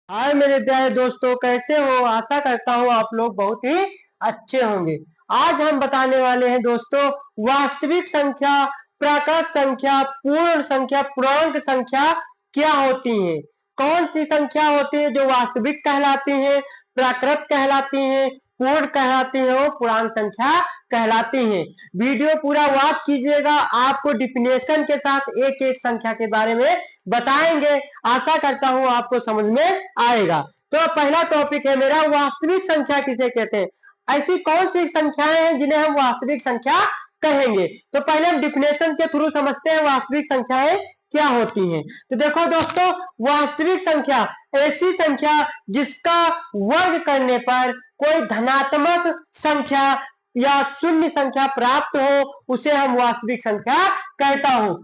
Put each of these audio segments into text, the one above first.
हाय मेरे प्यारे दोस्तों, कैसे हो? आशा करता हूँ आप लोग बहुत ही अच्छे होंगे। आज हम बताने वाले हैं दोस्तों, वास्तविक संख्या, प्राकृत संख्या, पूर्ण संख्या, पूर्णांक संख्या क्या होती हैं। कौन सी संख्या होती है जो वास्तविक कहलाती है, प्राकृत कहलाती है, पूर्ण कहलाती है और पूर्णांक संख्या कहलाती हैं। वीडियो पूरा वॉच कीजिएगा, आपको डिफिनेशन के साथ एक एक संख्या के बारे में बताएंगे। आशा करता हूं आपको समझ में आएगा। तो पहला टॉपिक है मेरा, वास्तविक संख्या किसे कहते हैं। ऐसी कौन सी संख्याएं हैं जिन्हें हम वास्तविक संख्या कहेंगे। तो पहले हम डिफिनेशन के थ्रू समझते हैं वास्तविक संख्याएं क्या होती हैं। तो देखो दोस्तों, वास्तविक संख्या ऐसी संख्या जिसका वर्ग करने पर कोई धनात्मक संख्या या शून्य संख्या प्राप्त हो, उसे हम वास्तविक संख्या कहता हूं।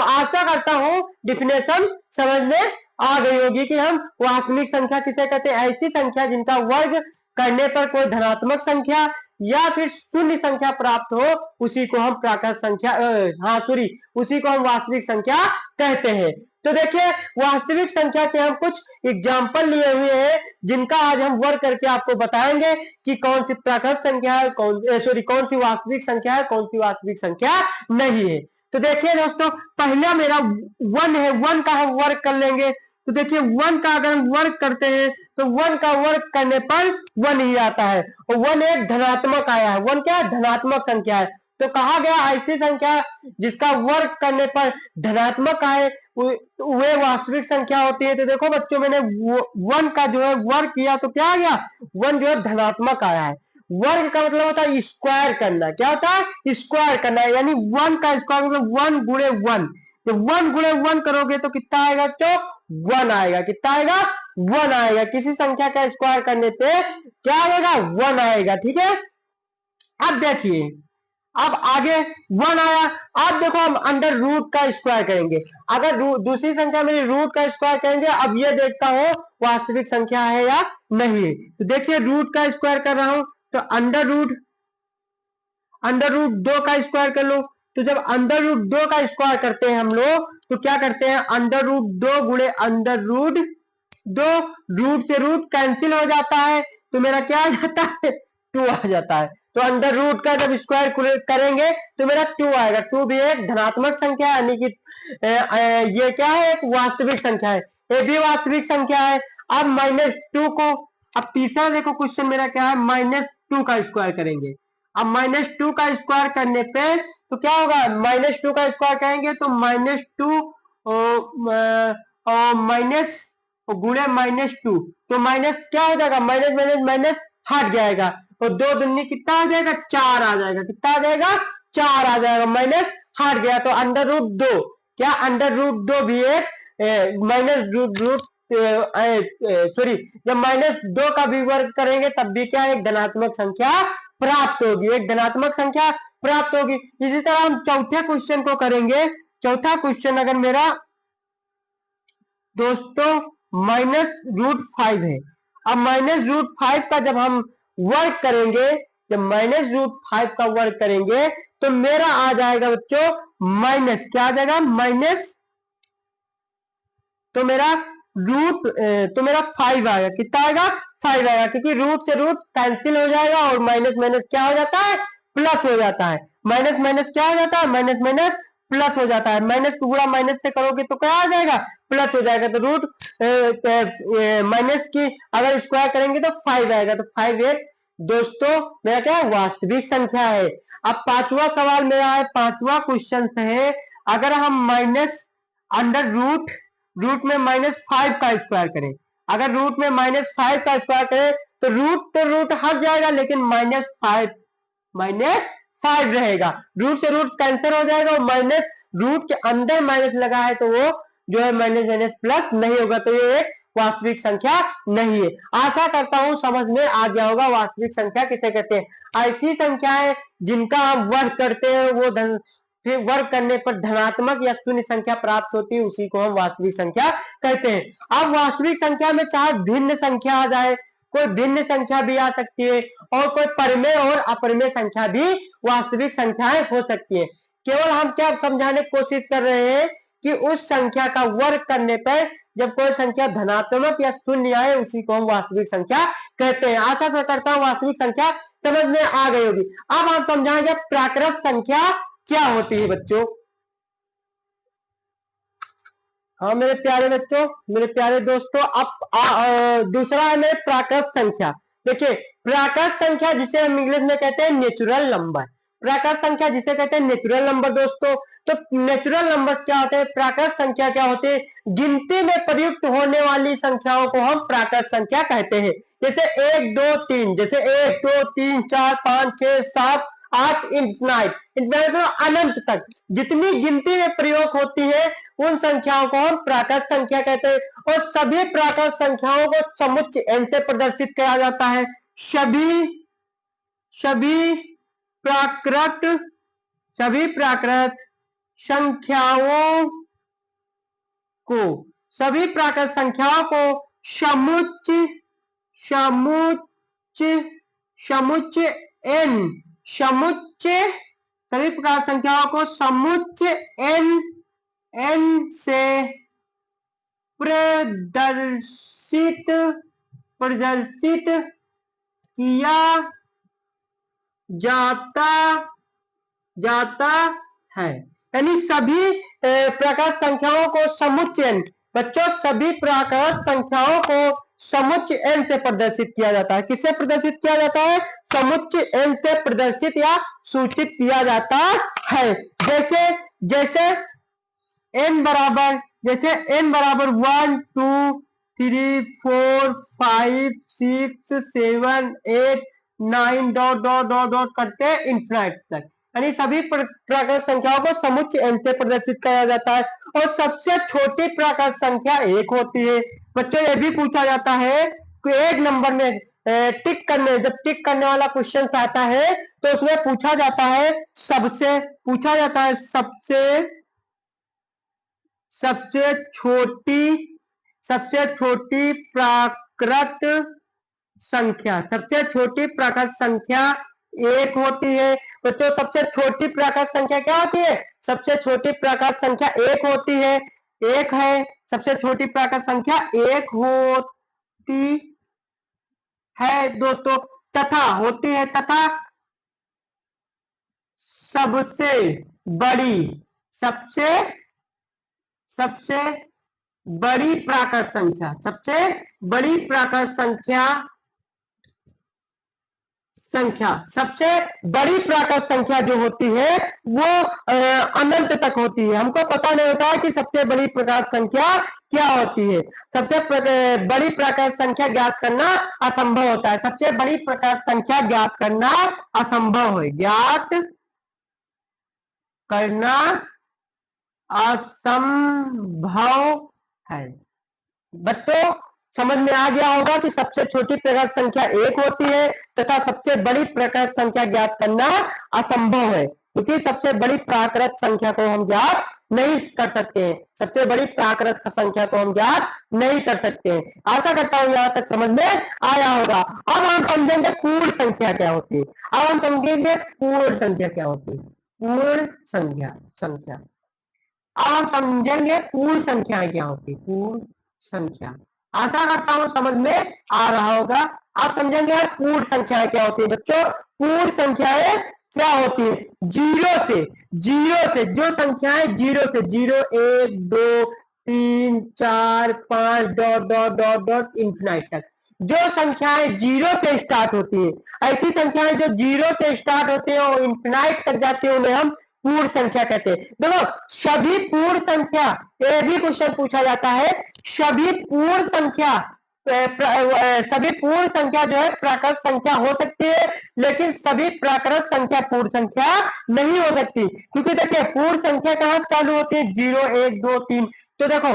आशा करता हूं डिफिनेशन समझ में आ गई होगी कि हम वास्तविक संख्या किसे कहते हैं। ऐसी संख्या जिनका वर्ग करने पर कोई धनात्मक संख्या या फिर शून्य संख्या प्राप्त हो, उसी को हम प्राकृत संख्या उसी को हम वास्तविक संख्या कहते हैं। तो देखिए, वास्तविक संख्या के हम कुछ एग्जाम्पल लिए हुए हैं जिनका आज हम वर्क करके आपको बताएंगे कि कौन सी प्राकृत संख्या है, कौन सी वास्तविक संख्या है, कौन सी वास्तविक संख्या नहीं है। तो देखिए दोस्तों, पहला मेरा वन है। वन का हम वर्क कर लेंगे। तो देखिए, वन का अगर हम वर्क करते हैं तो वन का वर्क करने पर वन ही आता है और वन एक धनात्मक आया है। वन क्या है? धनात्मक संख्या है। तो कहा गया ऐसी संख्या जिसका वर्क करने पर धनात्मक आए वे वास्तविक संख्या होती है। तो देखो बच्चों, मैंने वन का जो है वर्क किया तो क्या आ गया? वन जो है धनात्मक आया है। वर्ग का मतलब होता है स्क्वायर करना। क्या होता है? स्क्वायर करना, यानी वन का स्क्वायर मतलब वन गुणे वन। तो वन गुणे वन करोगे तो कितना आएगा? तो वन आएगा। कितना आएगा? वन आएगा। किसी संख्या का स्क्वायर करने पे क्या आएगा? वन आएगा। ठीक है, अब देखिए, अब आगे वन आया। अब देखो, हम अंडर रूट का स्क्वायर करेंगे। अगर दूसरी संख्या मेरी रूट का स्क्वायर करेंगे। अब ये देखता हूं वास्तविक संख्या है या नहीं। तो देखिए, रूट का स्क्वायर कर रहा हूं तो अंडर रूट दो का स्क्वायर कर लो। तो जब अंडर रूट दो का स्क्वायर करते हैं हम लोग, तो क्या करते हैं? अंडर रूट दो गुणे अंडर रूट दो, रूट से रूट कैंसिल हो जाता है तो मेरा क्या आ जाता है? टू आ जाता है। तो अंडर रूट का जब स्क्वायर करेंगे तो मेरा टू आएगा। टू भी एक धनात्मक संख्या है, यानी कि ये क्या है? एक वास्तविक संख्या है। ये भी वास्तविक संख्या है। अब माइनस टू को, अब तीसरा देखो क्वेश्चन मेरा क्या है? माइनस टू का स्क्वायर करेंगे। अब माइनस टू का स्क्वायर करने पे तो क्या होगा? माइनस टू का स्क्वायर करेंगे तो माइनस टू माइनस गुणे माइनस टू, तो माइनस क्या हो जाएगा? माइनस माइनस माइनस हट जाएगा और दो दुनी कितना आ जाएगा? चार आ जाएगा। कितना आ जाएगा? चार आ जाएगा। माइनस हट गया तो अंडर रूट दो, क्या अंडर रूट दो भी एक माइनस रूट रूट सॉरी, जब माइनस दो का भी वर्ग करेंगे तब भी क्या? एक धनात्मक संख्या प्राप्त होगी। एक धनात्मक संख्या प्राप्त होगी। इसी तरह हम चौथे क्वेश्चन को करेंगे। चौथा क्वेश्चन अगर मेरा दोस्तों माइनस रूट फाइव है। अब माइनस रूट फाइव का जब हम वर्क करेंगे, जब माइनस रूट फाइव का वर्क करेंगे तो मेरा आ जाएगा बच्चों माइनस, क्या आ जाएगा? माइनस, तो मेरा रूट तो मेरा फाइव आएगा। कितना आएगा? फाइव आएगा, क्योंकि रूट से रूट कैंसिल हो जाएगा और माइनस माइनस क्या हो जाता है? प्लस हो जाता है। माइनस माइनस क्या हो जाता है? माइनस माइनस प्लस हो जाता है। माइनस को गुणा माइनस से करोगे तो क्या आ जाएगा? प्लस हो जाएगा। तो रूट माइनस की अगर स्क्वायर करेंगे तो फाइव आएगा। तो फाइव एक दोस्तों मेरा क्या है? वास्तविक संख्या है। अब पांचवा सवाल मेरा है, पांचवा क्वेश्चन है, अगर हम माइनस अंडर रूट रूट में माइनस फाइव का स्क्वायर करें। अगर रूट में माइनस फाइव का स्क्वायर करें तो रूट हट जाएगा, लेकिन माइनस फाइव रहेगा। रूट से रूट कैंसिल हो जाएगा और माइनस रूट के अंदर माइनस लगा है तो वो जो है माइनस माइनस प्लस नहीं होगा। तो ये एक वास्तविक संख्या नहीं है। आशा करता हूं समझ में आ गया होगा वास्तविक संख्या किसे कहते हैं। ऐसी संख्याएं जिनका हम वर्ग करते हैं, वो फिर वर्ग करने पर धनात्मक या शून्य संख्या प्राप्त होती है, उसी को हम वास्तविक संख्या कहते हैं। अब वास्तविक संख्या में चाहे भिन्न संख्या आ जाए, कोई भिन्न संख्या भी आ सकती है और कोई परिमेय और अपरिमेय संख्या भी वास्तविक संख्याएं हो सकती है। केवल हम क्या समझाने की कोशिश कर रहे हैं कि उस संख्या का वर्ग करने पर जब कोई संख्या धनात्मक या शून्य आए उसी को हम वास्तविक संख्या कहते हैं। आशा करता हूँ वास्तविक संख्या समझ में आ गई होगी। अब हम समझाएंगे प्राकृत संख्या क्या होती है बच्चों। हाँ मेरे प्यारे बच्चों, मेरे प्यारे दोस्तों, अब दूसरा है मेरे प्राकृत संख्या। देखिए प्राकृत संख्या जिसे हम इंग्लिश में कहते हैं नेचुरल नंबर, प्राकृत संख्या जिसे कहते हैं नेचुरल नंबर दोस्तों। तो नेचुरल नंबर क्या होते हैं, प्राकृत संख्या क्या होती है, गिनती में प्रयुक्त होने वाली संख्याओं को हम प्राकृत संख्या कहते हैं। जैसे 1 2 3, जैसे 1 2 3 4 5 6 7 8 इन्फिनाइट, इन्फिनाइट अनंत तक जितनी गिनती में प्रयोग होती है उन संख्याओं को हम प्राकृत संख्या कहते हैं। और सभी प्राकृत संख्याओं को समुच्चय n से प्रदर्शित किया जाता है। सभी प्राकृत संख्याओं को समुच्चय n, सभी प्रकार संख्याओं को समुच्चय n से प्रदर्शित किया जाता है। यानी सभी प्रकार संख्याओं को समुच्चय n, बच्चों सभी प्रकार संख्याओं को समुच्चय n से प्रदर्शित किया जाता है। किससे प्रदर्शित किया जाता है, समुच्चय n से प्रदर्शित या सूचित किया जाता है। जैसे n बराबर 1 2 3 4 5 6 7 8 9 डॉट डॉट डॉट डॉट करते हैं इन्फिनाइट तक, यानी सभी प्राकृत संख्याओं को समुच्चय n से प्रदर्शित किया जाता है। और सबसे छोटी प्राकृत संख्या 1 होती है। बच्चों ये भी पूछा जाता है कि एक नंबर में जब टिक करने वाला क्वेश्चन आता है तो उसमें पूछा जाता है सबसे छोटी प्राकृत संख्या, 1 होती है। बच्चों सबसे छोटी प्राकृत संख्या क्या होती है, सबसे छोटी प्राकृत संख्या 1 होती है, 1 है सबसे छोटी प्राकृत संख्या 1 होती है दोस्तों। तथा सबसे बड़ी प्राकृत संख्या जो होती है वो अनंत तक होती है। हमको पता नहीं होता है कि सबसे बड़ी प्राकृत संख्या क्या होती है। सबसे बड़ी प्राकृत संख्या ज्ञात करना असंभव होता है। सबसे बड़ी प्राकृत संख्या ज्ञात करना असंभव है, ज्ञात करना असंभव है। बच्चों समझ में आ गया होगा कि सबसे छोटी प्राकृत संख्या 1 होती है तथा सबसे बड़ी प्राकृत संख्या ज्ञात करना असंभव है, क्योंकि सबसे बड़ी प्राकृत संख्या को हम ज्ञात नहीं कर सकते हैं। सबसे बड़ी प्राकृत संख्या को हम ज्ञात नहीं कर सकते हैं। आशा करता हूं यहां तक समझ में आया होगा। अब हम समझेंगे पूर्ण संख्या क्या होती है। अब हम समझेंगे पूर्ण संख्या क्या होती है, पूर्ण संख्या। अब हम समझेंगे पूर्ण संख्याएं क्या होती है, पूर्ण संख्या। आशा करता हूं समझ में आ रहा होगा। आप समझेंगे पूर्ण संख्याएं क्या होती है। बच्चों पूर्ण संख्याएं क्या होती है, जीरो से जो संख्याएं 0 1 2 3 4 5 dot dot dot dot infinite तक जो संख्याएं 0 से स्टार्ट होती है, ऐसी संख्याएं जो 0 से स्टार्ट होती है और इंफिनाइट तक जाती है उन्हें हम पूर्ण संख्या कहते हैं। देखो सभी पूर्ण संख्या, ये भी क्वेश्चन पूछा जाता है, सभी पूर्ण संख्या जो है प्राकृत संख्या हो सकती है, लेकिन सभी प्राकृत संख्या पूर्ण संख्या नहीं हो सकती। क्योंकि देखिए पूर्ण संख्या कहाँ चालू होती है, 0 1 2 3। तो देखो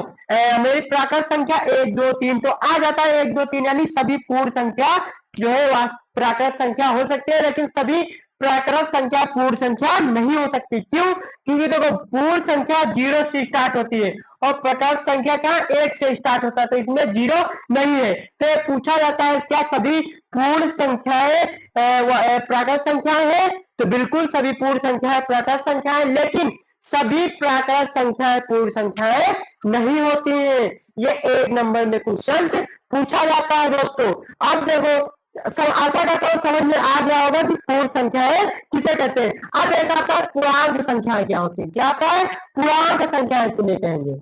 मेरी प्राकृत संख्या 1 2 3 तो आ जाता है 1 2 3, यानी सभी पूर्ण संख्या जो है प्राकृत संख्या हो सकती है, लेकिन सभी प्राकृत संख्या पूर्ण संख्या नहीं हो सकती। क्यों, क्योंकि देखो पूर्ण संख्या 0 से स्टार्ट होती है और प्राकृत संख्या का 1 से स्टार्ट होता है, तो इसमें 0 नहीं है। तो पूछा जाता है क्या सभी पूर्ण संख्याएं प्राकृत संख्याएं हैं, तो बिल्कुल सभी पूर्ण संख्याएं प्राकृत संख्याएं, लेकिन सभी प्राकृत संख्याएं पूर्ण संख्याएं नहीं होती है। ये 1 नंबर में क्वेश्चन पूछा जाता है दोस्तों। अब देखो आशा करता हूँ समझ में आ गया होगा कि पूर्ण संख्याएं किसे कहते हैं। अब एक आता है पूर्णांक संख्याएं क्या होती है। क्या आता है? पूर्णांक संख्याएं किन्हें कहेंगे?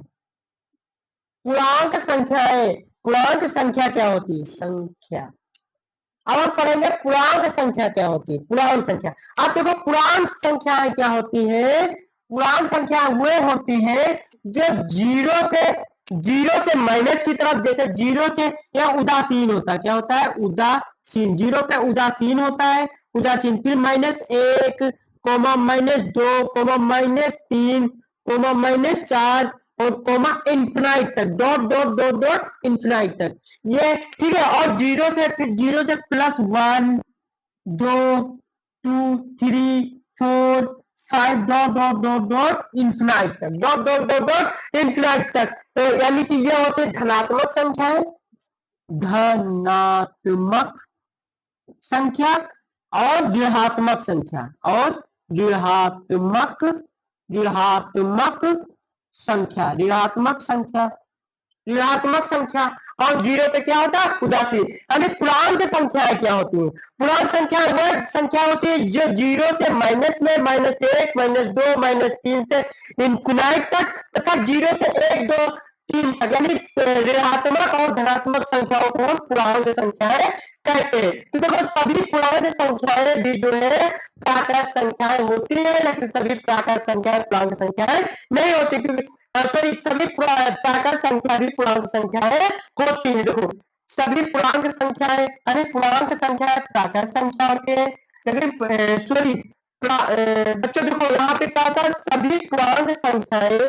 पूर्णांक संख्याएं। पूर्णांक संख्या क्या होती है? संख्या। अब हम पढ़ेंगे पूर्णांक संख्या क्या होती है। पूर्णांक संख्या, आप देखो पूर्णांक संख्याएं क्या होती है। पूर्णांक संख्या वे होती है जो जीरो से माइनस की तरफ, जैसे जीरो से या उदासीन होता है। क्या होता है? उदासीन। जीरो पे उदासीन होता है, उदासीन। फिर -1, कोमा -2, कोमा -3, कोमा -4 और कोमा इन्फिनाइट तक, dot dot dot dot infinite तक। ये ठीक है। और जीरो से, फिर जीरो से +1, 2, 2, 3, 4, 5 dot dot dot dot infinite तक, dot dot dot dot infinite तक। तो यानी कि ये होते धनात्मक संख्याएं, धनात्मक संख्या और ऋणात्मक संख्या, और ऋणात्मक ऋणात्मक संख्या, ऋणात्मक संख्या, ऋणात्मक संख्या। और जीरो पे क्या होता है? उदासीन। अभी पूर्णांक संख्याएं क्या होती है? पूर्णांक संख्या वह संख्या होती है जो जीरो से माइनस में -1, -2, -3 से इंफिनाइट तक, तथा जीरो से 1, 2, 3 तक, यानी ऋणात्मक और धनात्मक संख्याओं को हम पूर्णांक संख्याएं कहते हैं। तो देखो सभी पूर्णांक संख्याएं भी जो है प्राकृत संख्याएं होती है, लेकिन सभी प्राकृत संख्याएं पूर्णांक संख्याएं नहीं होती, क्योंकि तो सभी प्राकृत संख्या भी पूर्णांक संख्याएं होती है। देखो सभी पूर्णांक संख्याएं, अरे पूर्णांक संख्याएं प्राकृत संख्या होती है, लेकिन सॉरी बच्चों देखो यहाँ पे क्या होता है, सभी पूर्णांक संख्याएं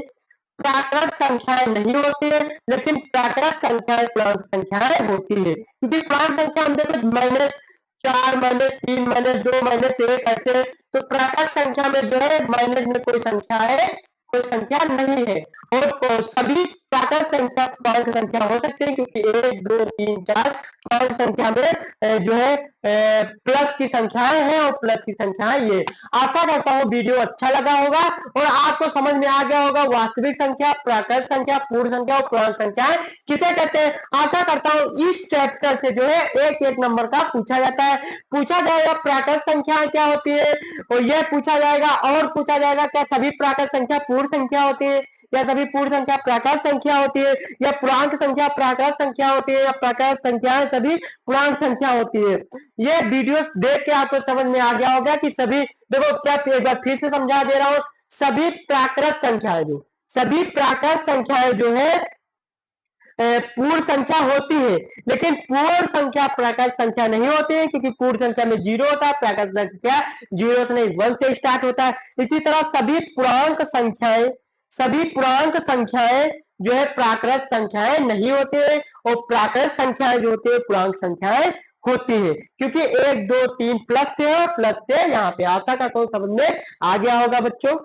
प्राकृत संख्याएं नहीं होती है, लेकिन प्राकृत संख्याएं पूर्णांक संख्याएं होती है। क्योंकि पूर्णांक संख्या हम देखो -4, -3, -2, -1 ऐसे, तो प्राकृत संख्या में जो है माइनस में कोई संख्या है, कोई संख्या नहीं है। और सभी प्राकृत संख्या पूर्णांक संख्या हो सकते हैं, क्योंकि 1, 2, 3, 4 पूर्णांक संख्या में जो है प्लस की संख्याएं हैं, और प्लस की संख्याएं ये। आशा करता हूँ वीडियो अच्छा लगा होगा और आपको समझ में आ गया होगा वास्तविक संख्या, प्राकृत संख्या, पूर्ण संख्या और पूर्णांक संख्याएं किसे कहते हैं। आशा करता हूँ इस चैप्टर से जो है एक एक नंबर का पूछा जाता है। पूछा जाएगा प्राकृत संख्याएं क्या होती है, और यह पूछा जाएगा, और पूछा जाएगा क्या सभी प्राकृत संख्या पूर्ण संख्या होती है, या सभी पूर्ण संख्या प्राकृत संख्या होती है, या पूर्णांक संख्या प्राकृत संख्या होती है, या प्राकृत संख्याएं सभी पूर्णांक संख्या होती है। ये वीडियो देख के आपको समझ में आ गया होगा कि सभी, देखो क्या एक बार फिर से समझा दे रहा हूं, सभी प्राकृत संख्याएं, जो सभी प्राकृत संख्याएं जो है पूर्ण संख्या होती है, लेकिन पूर्ण संख्या प्राकृत संख्या नहीं होती है, क्योंकि पूर्ण संख्या में 0 होता है, प्राकृत संख्या 0 से नहीं 1 से स्टार्ट होता है। इसी तरह सभी पूर्णांक संख्याएं जो है प्राकृत संख्याएं नहीं होती है, और प्राकृत संख्याएं जो होती है पूर्णांक संख्याएं होती है, क्योंकि 1, 2, 3 प्लस से है, प्लस से यहाँ पे। आशा का कोई समझ में आ गया होगा बच्चों।